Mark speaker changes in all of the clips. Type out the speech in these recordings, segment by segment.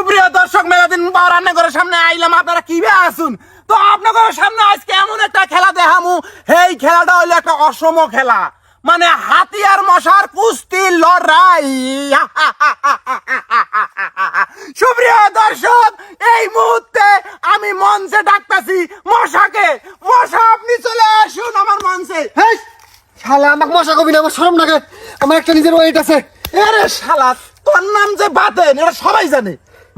Speaker 1: সুপ্রিয় দর্শক, মেলাদিন রান্নাঘরের সামনে আইলাম, আপনারা কি আসুন। তো আপনাদের সামনে আজকে এমন একটা খেলা দেখামু। এই খেলাটা হইলো একটা অসম খেলা, মানে হাতি আর মশার কুস্তি লড়াই। সুপ্রিয় দর্শক, এই মুহূর্তে আমি মঞ্চে ডাকতাছি মশাকে। মশা, আপনি চলে আসুন আমার মঞ্চে।
Speaker 2: হেই শালা, আমাকে মশা কবি না, আমার শরম লাগে। আমার একটা নিজের ওয়েট আছে।
Speaker 1: আরে শালা, তোর নাম যে বাতেন এটা সবাই জানে।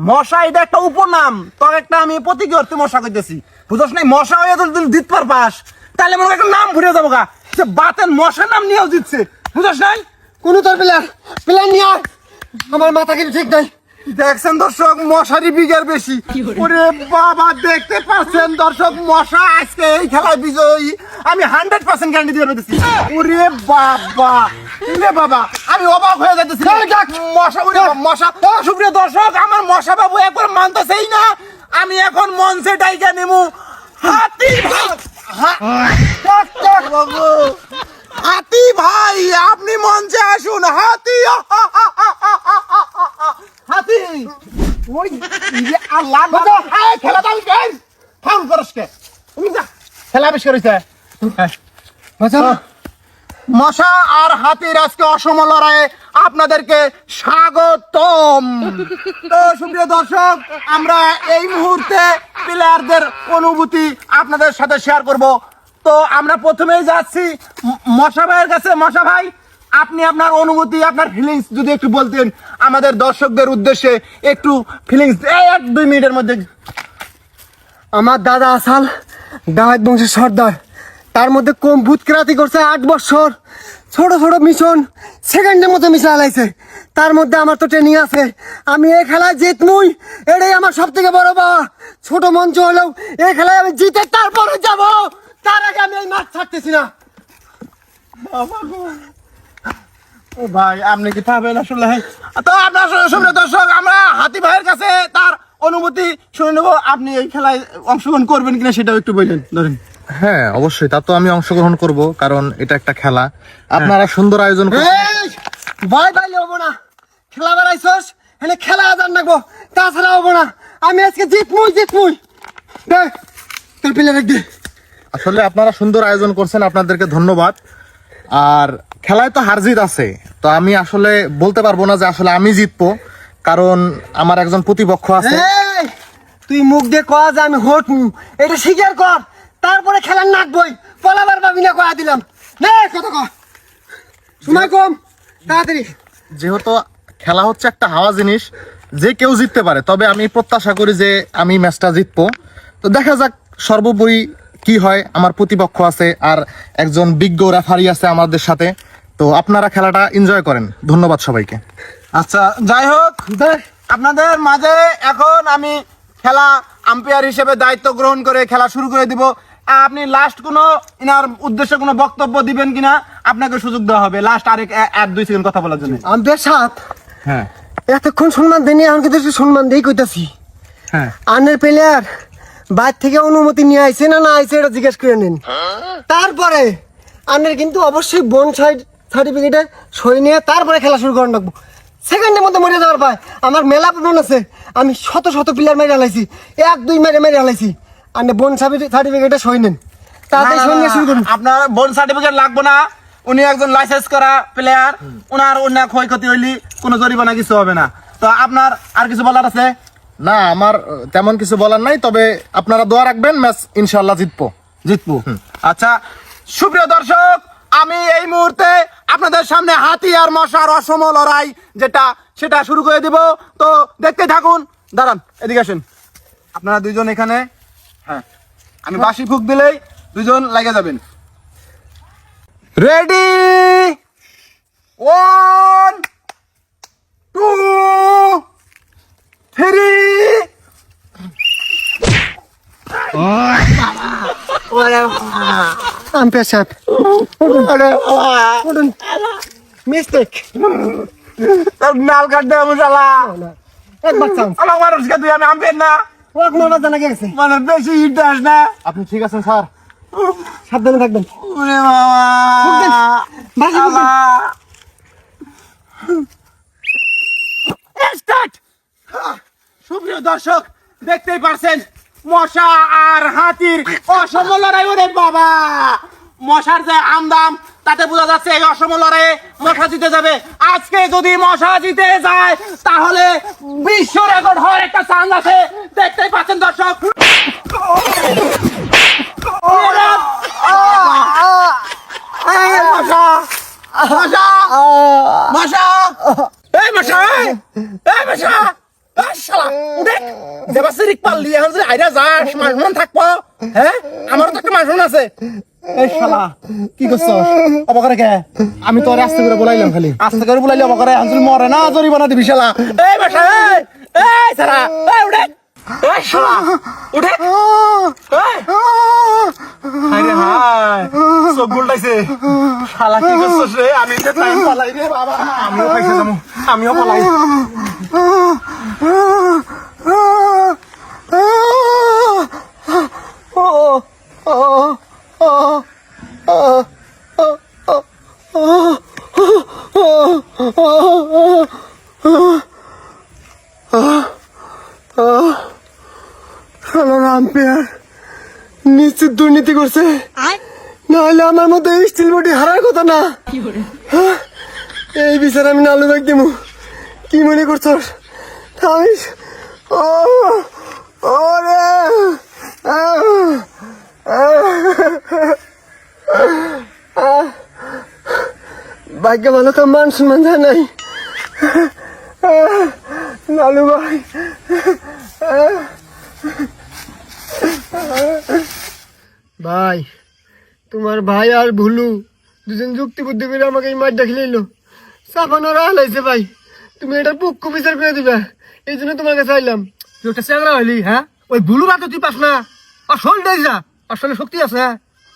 Speaker 1: মশা এটা একটা উপনাম, তোর একটা আমি প্রতীকী অর্থে মশা কইতেছি, বুঝছ নাই? মশা হয়ে যদি দিত পারবাস তাহলে মনে একটা নাম ভুলে যাবো গা। যে বাতেন মশার নাম নিয়েও দিচ্ছে, বুঝছ নাই?
Speaker 2: কোন তোর প্লেয়ার প্লেয়ার নিয়ে আয়। আমার মাথা কিন্তু ঠিক নাই।
Speaker 1: দেখছেন দর্শক, মশারি বিঘের বেশি। ওরে বাবা, দেখতে পাচ্ছেন দর্শক, মশা আজকে এই খেলায় বিজয়ী। আমি 100% গ্যারান্টি দিয়ে দিচ্ছি। ওরে বাবা, রে বাবা, আমি অবাক হয়ে যাচ্ছি। মশা, ওরে মশা। সুপ্রিয় দর্শক, আমার মশা বাবু একবার মানতেছেই না। আমি এখন মঞ্চে ডাইকা নেমু হাতি ভাই। বাবু, হাতি ভাই, আপনি মঞ্চে আসুন। হাতি, হাতি, ওই আল্লাহ খেলা দাও। ফাউল করস কে? তুমি যা, খেলা বেশ করেছে। মশা আর হাতির আজকে অসম লড়াইয়ে আপনাদেরকে স্বাগতম। তো সুপ্রিয় দর্শক, আমরা এই মুহূর্তে প্লেয়ারদের অনুভূতি আপনাদের সাথে শেয়ার করব। তো আমরা প্রথমেই যাচ্ছি মশা ভাইয়ের কাছে। মশা ভাই, আপনি আপনার অনুভূতি, আপনার ফিলিংস যদি একটু বলতেন আমাদের দর্শকদের উদ্দেশ্যে। একটু ফিলিংস 1-2 মিনিটের মধ্যে।
Speaker 2: আমার দাদা আসাল ডাহাত বংশের সর্দার, তার মধ্যে কম ভূতক্রাতি করছে 8 বছর। ছোট ছোট মিশন সেকেন্ডের মতো মিশন আলাইছে। তার মধ্যে আমার তো ট্রেনিং আছে। আমি এই খেলায় জিতমুই, এটাই আমার সব থেকে বড় পাওয়া। ছোট মঞ্চ হলেও এই খেলায় আমি জিতে তারপরে যাব। তার আগে আমি এই মাঠ ছাড়তেছি না।
Speaker 1: ও ভাই, আপনি কি পাবেন আসলে? তো আপনার সুপ্রিয় দর্শক, আমরা হাতি ভাইয়ের কাছে তার অনুভূতি শুনে নেব। আপনি এই খেলায় অংশগ্রহণ করবেন কিনা সেটাও একটু বললেন। ধরেন।
Speaker 3: হ্যাঁ, অবশ্যই, তা তো আমি অংশগ্রহণ করব, কারণ এটা একটা খেলা। আপনারা সুন্দর আয়োজন করছেন।
Speaker 2: ভয় পাইলে হবো না। খেলা বেড়াইছস, এনে খেলা আজান রাখবো, তাছাড়া হবো না। আমি আজকে জিতমুই। দেখ তোর প্লেয়ার দে।
Speaker 3: আসলে আপনারা সুন্দর আয়োজন করছেন, আপনাদেরকে ধন্যবাদ। আর খেলায় তো হার জিত আছে, তো আমি আসলে বলতে পারবো না যে আসলে আমি জিতবো, কারণ আমার একজন প্রতিপক্ষ আছে।
Speaker 2: এই, তুই মুখ দিয়ে কয়া যে আমি হোট, এটা স্বীকার কর, তারপরে খেলার নাক বই পলাবার পাবি না। কয়া দিলাম নে, কত কর, সময় কম, তাড়াতাড়ি।
Speaker 3: যেহেতু খেলা হচ্ছে একটা হাওয়া জিনিস, যে কেউ জিততে পারে, তবে আমি প্রত্যাশা করি যে আমি ম্যাচটা জিতবো। তো দেখা যাক সর্বোপরি কি হয়। আমার প্রতিপক্ষ আছে আর একজন বিজ্ঞ রেফারি আছে আমাদের সাথে। তো আপনারা খেলাটা এনজয় করেন। ধন্যবাদ সবাইকে।
Speaker 1: আচ্ছা, যাই হোক, আপনাদের মাঝে এখন আমি খেলা আম্পায়ার হিসেবে দায়িত্ব গ্রহণ করে খেলা শুরু করে দিব। আপনি লাস্ট কোনো ইনার উদ্দেশ্যে কোনো বক্তব্য দিবেন কিনা আপনাকে সুযোগ দেওয়া হবে। লাস্ট আরেক 1-2 সেকেন্ড কথা বলার জন্য।
Speaker 2: আমি সাথ
Speaker 3: হ্যাঁ
Speaker 2: এতক্ষণ সম্মান দেনি, এখন কিন্তু সম্মান দেই কইতাছি।
Speaker 3: হ্যাঁ,
Speaker 2: আনের প্লেয়ার বাইরে থেকে অনুমতি নিয়ে আইছে না আইছে এটা জিজ্ঞেস করে নিন। তারপরে আনের কিন্তু অবশ্যই বোন সাইড সার্টিফিকেটে সই নিয়ে তারপরে খেলা শুরু করান রাখবো। সেকেন্ডের মধ্যে মরে যাওয়ার পায় আমার মেলা প্রমাণ আছে। আমি শত শত প্লেয়ার মেরে হালাইছি, 1-2 মেরে হালাইছি। আনে বোন সার্টিফিকেটে সই নেন, তাড়াতাড়ি সই নিয়ে শুরু করুন।
Speaker 1: আপনার বোন সার্টিফিকেট লাগবে না। উনি একজন লাইসেন্স করা প্লেয়ার, ওনার অন্য ক্ষয়ক্ষতি হইলে কোনো জরিমানা কিছু হবে না। তো আপনার আর কিছু বলার আছে?
Speaker 3: না, আমার তেমন কিছু বলার নাই, তবে আপনারা দোয়া রাখবেন, ম্যাচ ইনশাআল্লাহ জিতবো।
Speaker 1: আচ্ছা সুপ্রিয় দর্শক, আমি এই মুহূর্তে আপনাদের সামনে হাতি আর মশার অসম লড়াই সেটা শুরু করে দিব। তো দেখতে থাকুন। দাঁড়ান, এদিকে আসেন আপনারা দুইজন এখানে। হ্যাঁ, আমি বাঁশি ফুঁক দিলেই দুইজন লাগে যাবেন। রেডি, 1 2 3।
Speaker 2: আম্পায়ার সাহেব মিস্টেক,
Speaker 1: নাল কাট দেব শালা।
Speaker 2: একবার চান্স
Speaker 1: আমার মানুষকে তুই, আমি আম্পের না।
Speaker 2: ওয়াক মারা জানা গেছে।
Speaker 1: মানে বেশি হিট দাস না।
Speaker 3: আপনি ঠিক আছেন স্যার?
Speaker 2: সাবধানে থাকবেন।
Speaker 1: ওরে বাবা,
Speaker 2: বাসি
Speaker 1: আল্লাহ। স্টার্ট। সুপ্রিয় দর্শক দেখতেই পারছেন মশা আর হাতির অসম লড়াই। ওরে বাবা, মশার যে আমদাম তাতে বোঝা যাচ্ছে এই অসম লড়াইয়ে মশা জিতে যাবে। আজকে যদি মশা জিতে যায় তাহলে বিশ্ব রেকর্ড হওয়ার একটা চান্স আছে। দেখতেই পাচ্ছেন দর্শক। মশা মশা মশা এই মশা এই মশা শালা উঠে দেবাসিরিক পাল্লি এখন যে আইরা যাস মাসমান থাকবো। হ্যাঁ, আমারও তো একটা মাসমান আছে। এই শালা কি করছস অবকারে কে? আমি তো আস্তে করে বলাইলাম, খালি আস্তে করে বলাইলে অবকারে আনছিল মরে না, জরিমানা দিবি শালা। এই মশা এই সারা এই উঠে এই শালা উঠে এই হায় হায় সব গুলটাইছে শালা। কি করছস রে? আমি যে টাইম পালাই রে বাবা। আমিও পাইছে যামু, আমিও পালাই।
Speaker 2: আম্পায়ার নিশ্চিত দুর্নীতি করছে, নাহলে আমার মতো স্টিল বডি হারার কথা না। হ্যাঁ, এই বিচার আমি নালু ব্যাগ দিব। কি মনে করছস? ওরে ভাগ্য ভালো তো মান সম্মান যায় নাই। নালু ভাই, ভাই তোমার ভাই আর ভুলু দুজন যুক্তি বুদ্ধি করে আমাকে এই মাঠ দেখে নিল। সাফানোরা হালাইছে ভাই, তুমি এটার পক্ষ বিচার করে দিবা, এই জন্য তোমার কাছে আইলাম।
Speaker 4: তুই একটা চেংরা হইলি, হ্যাঁ? ওই বুলু বাদ তুই পাস না। আর শোল দেয় যা, আর শোলে শক্তি আছে।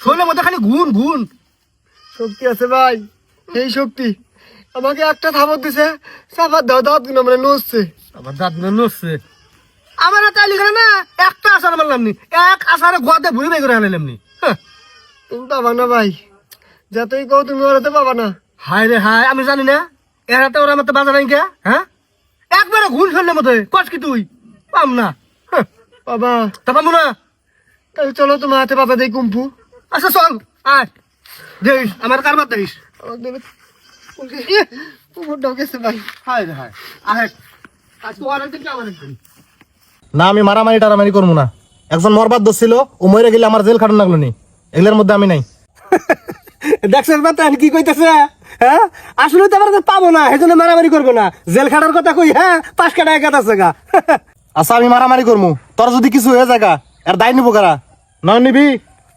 Speaker 4: শোলের মধ্যে খালি গুণ গুণ
Speaker 2: শক্তি আছে ভাই, এই শক্তি আমাকে একটা থাপড় দিছে, সাফার দাও দাঁত গুলো মানে নড়ছে।
Speaker 4: আবার দাঁত গুলো নড়ছে। আমার চাইলি করে না একটা আসার মারলাম নি, এক আসারে গোয়াতে ভুড়ি বের করে আনাইলাম নি।
Speaker 2: তুমি পাবা না ভাই, যতই কও তুমি ওরাতে পাবা না।
Speaker 4: হায় রে হায়, আমি জানি না এর হাতে ওরা আমার বাজার নাই কে? হ্যাঁ, একবারে ঘুণ ফেললে মতো কস কি তুই পাম না।
Speaker 2: বাবা
Speaker 4: তা পাবো না।
Speaker 2: তাহলে চলো তোমার হাতে বাবা দেই কুম্ফু।
Speaker 4: আচ্ছা চল আয় দেখিস আমার কারবার দেখিস।
Speaker 2: কুম্ফুটাও গেছে ভাই।
Speaker 4: হায় রে হায়, আহে আজকে ওয়ারেন্ট দিন আমার একদিন।
Speaker 3: না, আমি মারামারি টারামারি করবো না। একজন মরবাদ দোষ ছিল, ও মরে গেলে আমার জেল খাটানো লাগলো নি। এগুলোর মধ্যে আমি নাই।
Speaker 4: দেখছেন বাতান কি কইতেছে? হ্যাঁ, আসলে তো আমরা পাবো না, এই জন্য মারামারি করবো না। জেল খাটার কথা কই, হ্যাঁ 5 কাটা 1 আছে গা।
Speaker 3: আচ্ছা আমি মারামারি করবো, তোর যদি কিছু হয়ে যায় এর দায় নিবো কারা? নয় নিবি?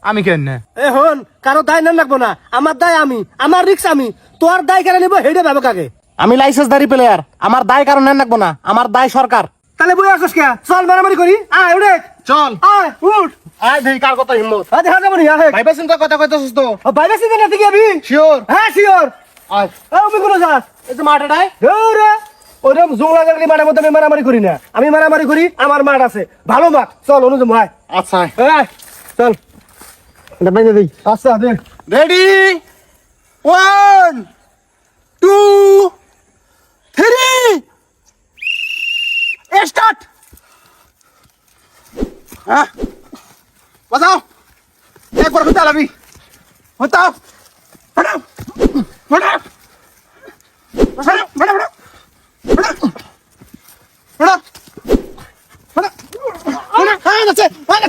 Speaker 3: আমি কেন না?
Speaker 4: এ হন, কারো দায় না রাখবো না। আমার দায় আমি, আমার রিক্স আমি। তোর দায় কেন নিবো হেডে ভাবো কাকে?
Speaker 3: আমি লাইসেন্সধারী প্লেয়ার, আমার দায় কারণ নেন রাখবো না, আমার দায় সরকার।
Speaker 4: তাহলে বই আসছিস কে? চল মারামারি করি। আয় উঠে
Speaker 3: চল
Speaker 4: আয় উঠ।
Speaker 3: আয় দেখি কার কথা হিম্মত।
Speaker 4: আয় দেখা যাবো নি। আয়
Speaker 3: ভাইবা চিন্তা কথা কইতেছিস তো?
Speaker 4: বাইরে সিজে না থেকে আবি?
Speaker 3: শিওর?
Speaker 4: হ্যাঁ শিওর।
Speaker 3: আয়
Speaker 4: আমি কোনো যাস
Speaker 3: এই যে মাঠেটায়
Speaker 4: ধরে ওরকম জোংলা গেলি মাঠের মধ্যে আমি মারামারি করি না। আমি মারামারি করি, আমার মাঠ আছে, ভালো মাঠ। চল অনুজম ভাই।
Speaker 3: আচ্ছা
Speaker 4: আয় চল।
Speaker 2: এটা বাইরে দেই।
Speaker 4: আচ্ছা দে।
Speaker 1: Ready 1 2 3 start. হ্যাঁ বাজাও, একবার হতে লাগবি। হতাও ফটাও ফটাও ফটাও ফটাও ফটাও ফটাও। হ্যাঁ যাচ্ছে, হ্যাঁ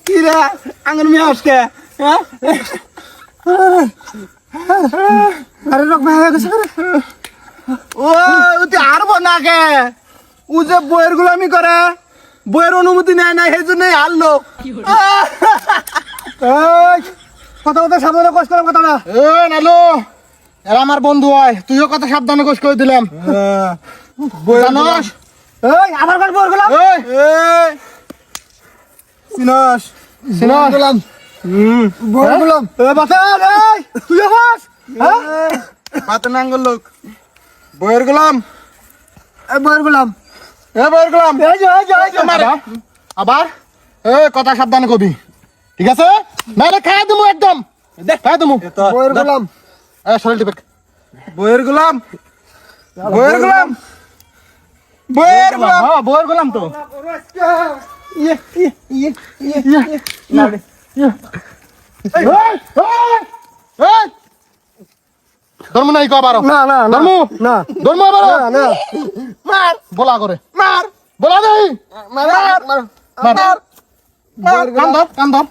Speaker 1: কি রে আঙ্গুর মিয়া আসকে?
Speaker 2: আরে রক ভাই হয়ে গেছে।
Speaker 1: ও তুই হারবো না কে? ও যে বইয়ের গুলামি করে, বইয়ের অনুমতি নেয় না, সেই জন্যই হারলো।
Speaker 2: কথা কথা সাবধানে কষ্ট করার কথা না।
Speaker 3: এ নালো, এরা আমার বন্ধু হয়, তুইও কথা সাবধানে কোষ করে দিলাম। জানোস
Speaker 2: এই আমার ঘর বল গেলাম।
Speaker 3: এই
Speaker 1: চিনস
Speaker 3: চিনস?
Speaker 1: গেলাম
Speaker 2: বই গুলাম
Speaker 4: এ বাতান এই তুই হাস হ্যাঁ
Speaker 1: হাতে নাঙ্গল লোক বইয়ের গোলাম
Speaker 2: বই গুলাম
Speaker 1: বইয়ের গোলাম
Speaker 4: এই যে
Speaker 3: আবার এ কথা সাবধানে কবি, ঠিক আছে? নাহলে খাই দেবো একদম, খাই দেবো।
Speaker 2: বই গুলাম
Speaker 3: শরীর টিপে
Speaker 1: বইয়ের গোলাম বইয়ের গোলাম বইয়ের গোলাম
Speaker 3: হ্যাঁ বইয়ের গোলাম তো। ধর্ম নাই কবার
Speaker 2: না না না
Speaker 3: ধর্ম
Speaker 2: না
Speaker 3: ধর্ম আবার
Speaker 2: না
Speaker 1: মার
Speaker 3: বলা করে
Speaker 1: মার
Speaker 3: বলা দেই
Speaker 1: মার মার
Speaker 3: মার কান ধর কান ধর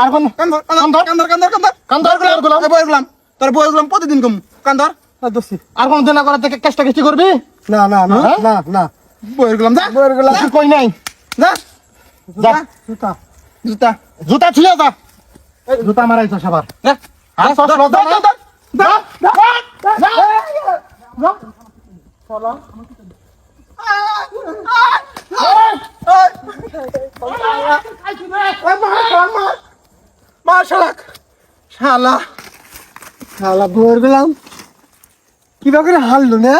Speaker 3: আর কোন
Speaker 1: কান্দর
Speaker 3: কান্দর
Speaker 1: কান্দর কান্দর কান্দর
Speaker 3: কান্দর বইয়ের গোলাম
Speaker 1: বইয়ের গোলাম তোর বইয়ের গোলাম প্রতিদিন কম কান্দর
Speaker 2: দোস্তি
Speaker 3: আর কোন দিন না করার থেকে কেষ্টা কেষ্টি করবি?
Speaker 2: না না না
Speaker 3: হ্যাঁ?
Speaker 2: না না
Speaker 1: বইয়ের গোলাম যা
Speaker 2: বই গুলাম
Speaker 3: কিছু কই নাই,
Speaker 1: যা
Speaker 3: যা
Speaker 2: জুতা
Speaker 1: জুতা
Speaker 3: জুতা ছুঁয়ে যা, জুতা মারাইছ সবার।
Speaker 1: যা
Speaker 3: আর সব লজ্জা নাই? যা, যা, যা, যা।
Speaker 1: মার শালাক শালা
Speaker 2: শালা বই গুলাম কিবা করে হারলো না